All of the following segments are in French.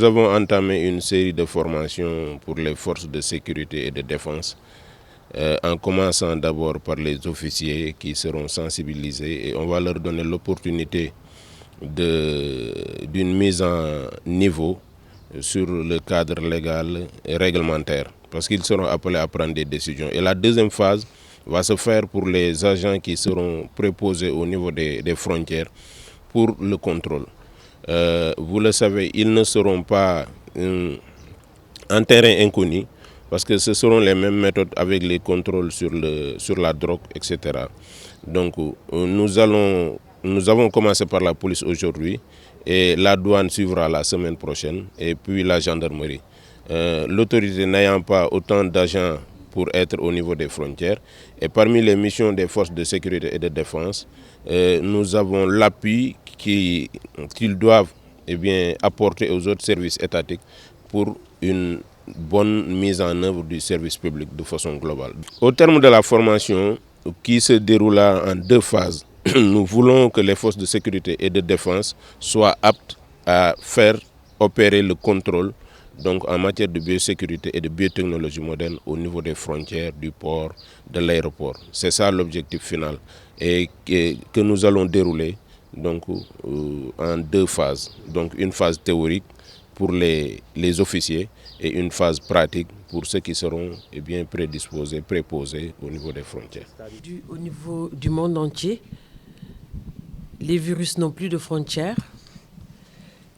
nous avons entamé une série de formations pour les forces de sécurité et de défense, en commençant d'abord par les officiers qui seront sensibilisés et on va leur donner l'opportunité d'une mise en niveau sur le cadre légal et réglementaire, parce qu'ils seront appelés à prendre des décisions. Et la deuxième phase va se faire pour les agents qui seront préposés au niveau des frontières pour le contrôle. Vous le savez, ils ne seront pas en terrain inconnu, parce que ce seront les mêmes méthodes avec les contrôles sur la drogue, etc. Donc nous avons commencé par la police aujourd'hui et la douane suivra la semaine prochaine et puis la gendarmerie. L'autorité n'ayant pas autant d'agents pour être au niveau des frontières, et parmi les missions des forces de sécurité et de défense, nous avons l'appui qu'ils doivent apporter aux autres services étatiques pour une bonne mise en œuvre du service public de façon globale. Au terme de la formation qui se déroula en 2 phases, nous voulons que les forces de sécurité et de défense soient aptes à faire opérer le contrôle donc en matière de biosécurité et de biotechnologie moderne au niveau des frontières, du port, de l'aéroport. C'est ça l'objectif final et que nous allons dérouler donc, en 2 phases. Donc une phase théorique pour les officiers et une phase pratique pour ceux qui seront prédisposés, préposés au niveau des frontières. Au niveau du monde entier, les virus n'ont plus de frontières.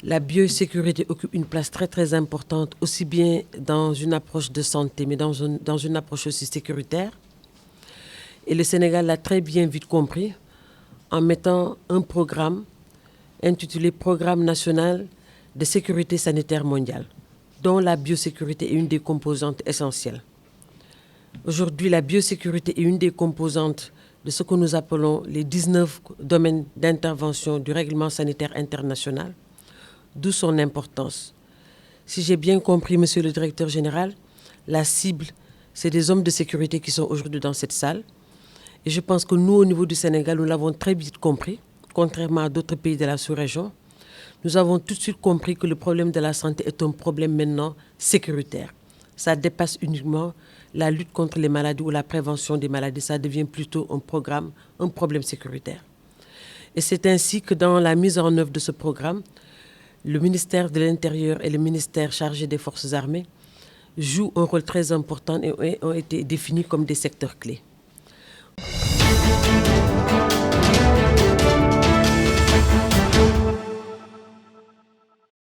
La biosécurité occupe une place très très importante, aussi bien dans une approche de santé, mais dans une approche aussi sécuritaire. Et le Sénégal l'a très bien vite compris en mettant un programme intitulé Programme national de sécurité sanitaire mondiale, dont la biosécurité est une des composantes essentielles. Aujourd'hui, la biosécurité est une des composantes de ce que nous appelons les 19 domaines d'intervention du règlement sanitaire international, d'où son importance. Si j'ai bien compris, monsieur le directeur général, la cible, c'est des hommes de sécurité qui sont aujourd'hui dans cette salle. Et je pense que nous, au niveau du Sénégal, nous l'avons très vite compris, contrairement à d'autres pays de la sous-région. Nous avons tout de suite compris que le problème de la santé est un problème maintenant sécuritaire. Ça dépasse uniquement la lutte contre les maladies ou la prévention des maladies. Ça devient plutôt un problème sécuritaire. Et c'est ainsi que dans la mise en œuvre de ce programme, le ministère de l'Intérieur et le ministère chargé des Forces armées jouent un rôle très important et ont été définis comme des secteurs clés.